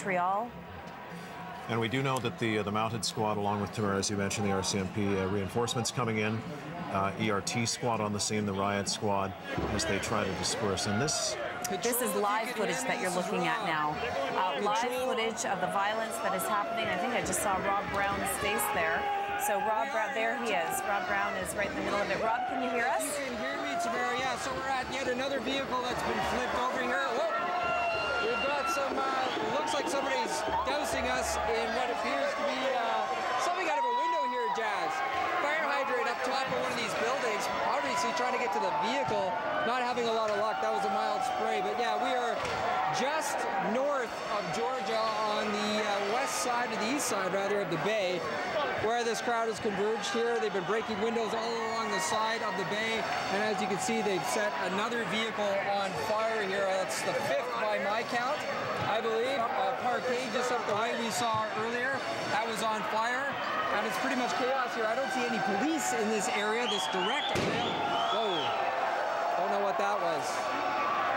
vitriol. And we do know that the mounted squad, along with Tamara, as you mentioned, the RCMP reinforcements coming in, ERT squad on the scene, the riot squad, as they try to disperse. And this is live footage that you're looking at now. Live footage of the violence that is happening. I think I just saw Rob Brown's face there. So Rob Brown, there he is. Rob Brown is right in the middle of it. Rob, can you hear us? You can hear me, Tamara. Yeah, so we're at yet another vehicle that's been flipped over here. Whoa. We've got some, looks like somebody's dousing us in what appears to be something out of a window here, Jazz. Fire hydrant up top of one of these buildings, obviously trying to get to the vehicle, not having a lot of luck. That was a mild spray, but yeah, we are just north of Georgia on the west side, or the east side rather, of the bay, where this crowd has converged here. They've been breaking windows all along the side of the bay, and as you can see, they've set another vehicle on fire here. That's the fifth by my count, I believe. Parkade just up the way we saw earlier, that was on fire, and it's pretty much chaos here. I don't see any police in this area, this direct area. Whoa, don't know what that was.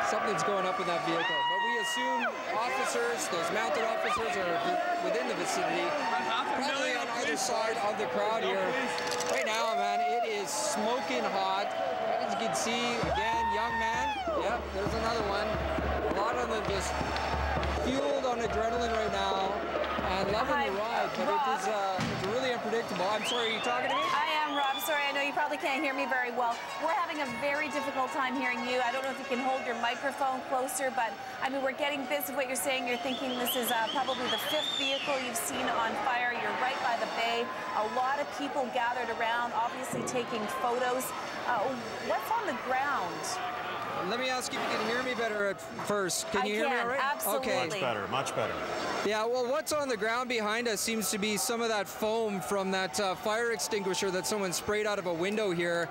Something's going up in that vehicle, but we assume officers, those mounted officers, are within the vicinity, probably on either side of the crowd here. Right now, man, it is smoking hot. As you can see, again, young man. Yep, there's another one. A lot of them just fueled on adrenaline right now and loving the ride, but it's really unpredictable. I'm sorry, are you talking to me? I am, Rob. Sorry, I know you probably can't hear me very well. We're having a very difficult time hearing you. I don't know if you can hold your microphone closer, but I mean, we're getting bits of what you're saying. You're thinking this is probably the fifth vehicle you've seen on fire. You're right by the bay. A lot of people gathered around, obviously taking photos. What's on the ground? Let me ask you if you can hear me better at first. Can you hear me all right? Absolutely. Okay. much better, much better. Yeah, well, what's on the ground behind us seems to be some of that foam from that fire extinguisher that someone sprayed out of a window here.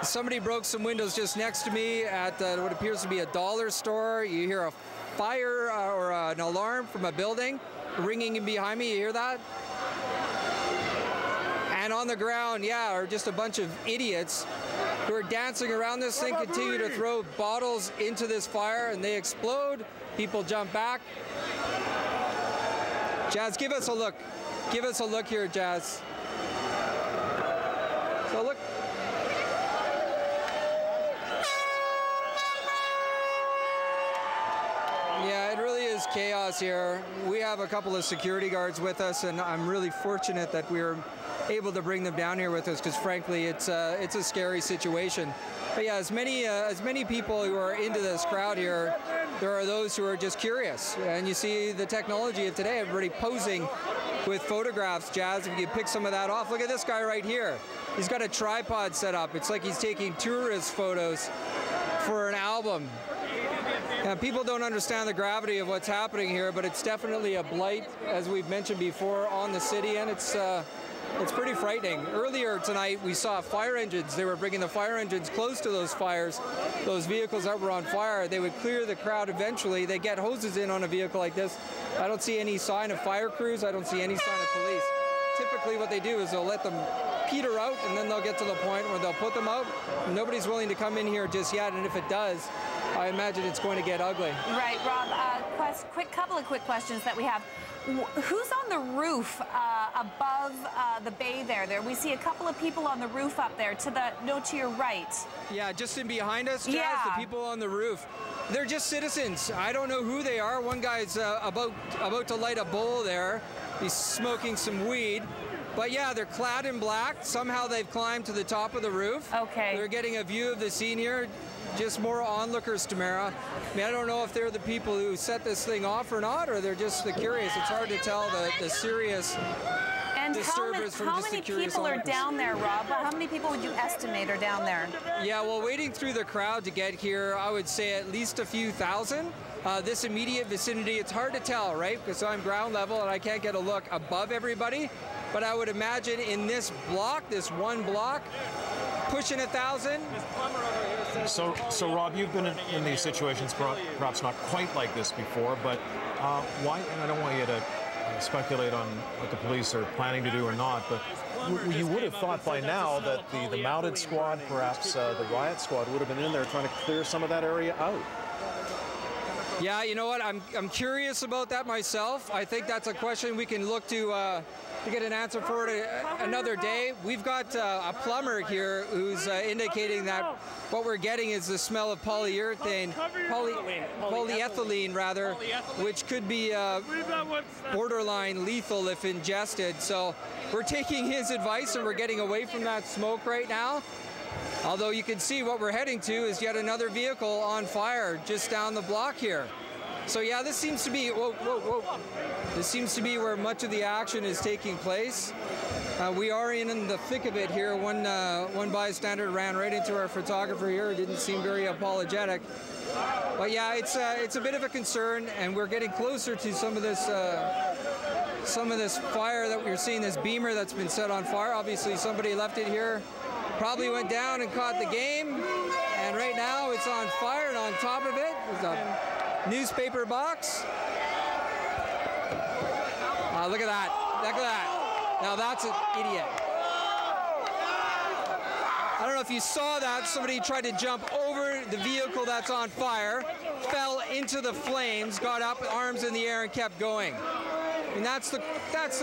Somebody broke some windows just next to me at what appears to be a dollar store. You hear a fire or an alarm from a building ringing in behind me. You hear that? And on the ground, yeah, are just a bunch of idiots who are dancing around this thing, continue to throw bottles into this fire, and they explode. People jump back. Jazz, give us a look. Give us a look here, Jazz. So look. Yeah, it really is chaos here. We have a couple of security guards with us, and I'm really fortunate that we're able to bring them down here with us, because frankly, it's a scary situation. But yeah, as many people who are into this crowd here, there are those who are just curious. And you see the technology of today, everybody posing with photographs. Jazz, if you could pick some of that off. Look at this guy right here. He's got a tripod set up. It's like he's taking tourist photos for an album. And people don't understand the gravity of what's happening here, but it's definitely a blight, as we've mentioned before, on the city, and it's pretty frightening. Earlier tonight, we saw fire engines. They were bringing the fire engines close to those fires, those vehicles that were on fire. They would clear the crowd eventually. They get hoses in on a vehicle like this. I don't see any sign of fire crews. I don't see any sign of police. Typically what they do is they'll let them peter out, and then they'll get to the point where they'll put them out. Nobody's willing to come in here just yet, and if it does, I imagine it's going to get ugly. Right, Rob, couple of quick questions that we have. Who's on the roof above the bay there? We see a couple of people on the roof up there, to your right. Yeah, just in behind us, Jazz, yeah. The people on the roof. They're just citizens. I don't know who they are. One guy's about to light a bowl there. He's smoking some weed. But yeah, they're clad in black. Somehow they've climbed to the top of the roof. Okay. They're getting a view of the scene here. Just more onlookers, Tamara. I mean, I don't know if they're the people who set this thing off or not, or they're just the curious. It's hard to tell the serious disturbers from just the curious. How many people are down there, Rob? How many people would you estimate are down there? Yeah, well, waiting through the crowd to get here, I would say at least a few thousand. This immediate vicinity, it's hard to tell, right? Because I'm ground level and I can't get a look above everybody. But I would imagine in this block, this one block, pushing 1,000. So Rob, you've been in these situations, perhaps not quite like this before, but why, and I don't want you to speculate on what the police are planning to do or not, but you would have thought by now that the mounted squad, perhaps the riot squad, would have been in there trying to clear some of that area out. Yeah, you know what? I'm curious about that myself. I think that's a question we can look to get an answer for it another day. We've got a plumber here who's indicating that what we're getting is the smell of polyurethane, polyethylene rather, which could be borderline lethal if ingested. So we're taking his advice and we're getting away from that smoke right now. Although you can see what we're heading to is yet another vehicle on fire just down the block here. So yeah, this seems to be, this seems to be where much of the action is taking place. We are in the thick of it here. One bystander ran right into our photographer here. Didn't seem very apologetic. But yeah, it's a bit of a concern, and we're getting closer to some of this fire that we're seeing, this beamer that's been set on fire. Obviously somebody left it here, probably went down and caught the game, and right now it's on fire, and on top of it is a newspaper box. Look at that. Look at that. Now that's an idiot. I don't know if you saw that. Somebody tried to jump over the vehicle that's on fire, fell into the flames, got up, arms in the air, and kept going. And that's the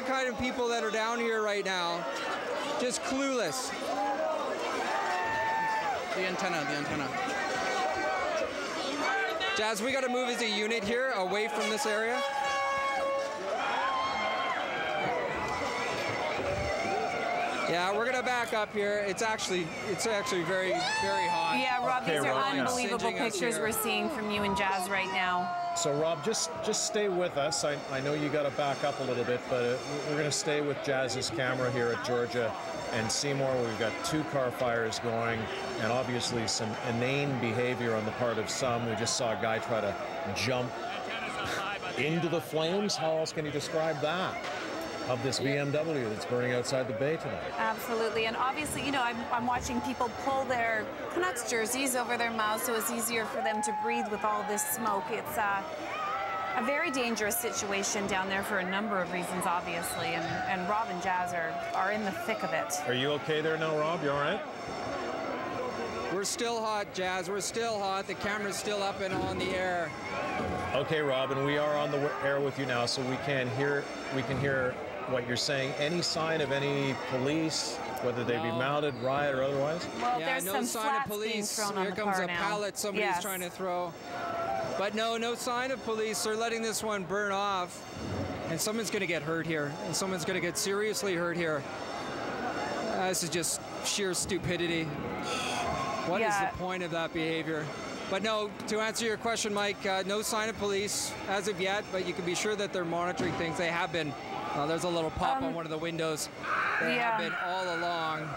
kind of people that are down here right now. Just clueless. The antenna. Jazz, we got to move as a unit here away from this area. Yeah, we're gonna back up here. It's actually very, very hot. Yeah, Rob, these are Rob, unbelievable pictures we're seeing from you and Jazz right now. So Rob, just stay with us. I know you got to back up a little bit, but we're going to stay with Jazz's camera here at Georgia and Seymour. We've got 2 car fires going, and obviously some inane behavior on the part of some. We just saw a guy try to jump into the flames. How else can you describe that? Of this BMW that's burning outside the bay tonight. Absolutely, and obviously, you know, I'm watching people pull their Canucks jerseys over their mouths so it's easier for them to breathe with all this smoke. It's a very dangerous situation down there for a number of reasons, obviously, and Rob and Jazz are in the thick of it. Are you okay there now, Rob? You all right? We're still hot, Jazz. We're still hot. The camera's still up and on the air. Okay, Rob, and we are on the air with you now, so we can hear what you're saying. Any sign of any police, whether they be mounted, riot, or otherwise? Well, Yeah, there's no some sign of flats being police. thrown Here on the comes car a now. pallet somebody's Yes. trying to throw. But no sign of police. They're letting this one burn off. And someone's going to get hurt here. And someone's going to get seriously hurt here. This is just sheer stupidity. What is the point of that behavior? But no, to answer your question, Mike, no sign of police as of yet, but you can be sure that they're monitoring things. They have been. There's a little pop on one of the windows. They have been all along.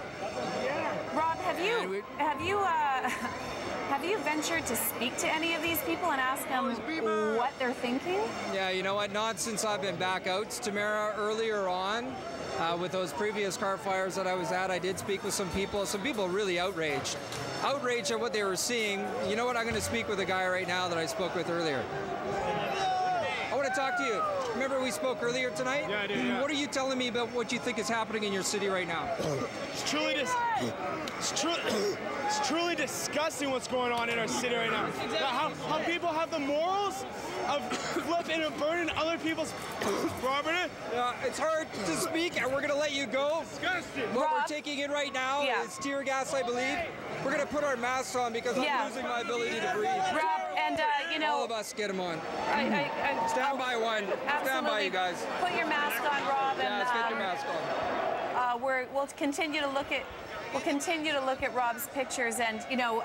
Rob, have you ventured to speak to any of these people and ask them what they're thinking? Yeah, you know what? Not since I've been back out, Tamara. Earlier on, with those previous car fires that I was at, I did speak with some people. Some people really outraged at what they were seeing. You know what? I'm going to speak with a guy right now that I spoke with earlier. I want to talk to you. Remember we spoke earlier tonight? Yeah, I do. Yeah. What are you telling me about what you think is happening in your city right now? It's truly disgusting what's going on in our city right now. How people have the morals of flipping and burning other people's property. It's hard to speak, and we're going to let you go. Disgusting. What we're taking in right now is tear gas, I believe. We're going to put our masks on because I'm losing my ability to breathe. Rob, and you know, all of us get them on. Stand by one. Absolutely. Stand by, you guys. Put your mask on, Rob, and let's get your mask on. we'll continue to look at Rob's pictures, and you know,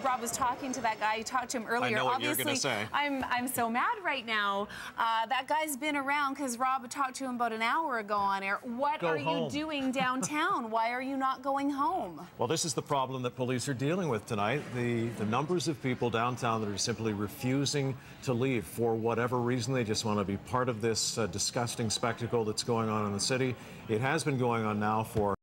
Rob was talking to that guy. You talked to him earlier. I know what Obviously, you're going to say. I'm so mad right now. That guy's been around because Rob talked to him about an hour ago on air. What are you doing downtown? Why are you not going home? Well, this is the problem that police are dealing with tonight. The numbers of people downtown that are simply refusing to leave for whatever reason. They just want to be part of this disgusting spectacle that's going on in the city. It has been going on now for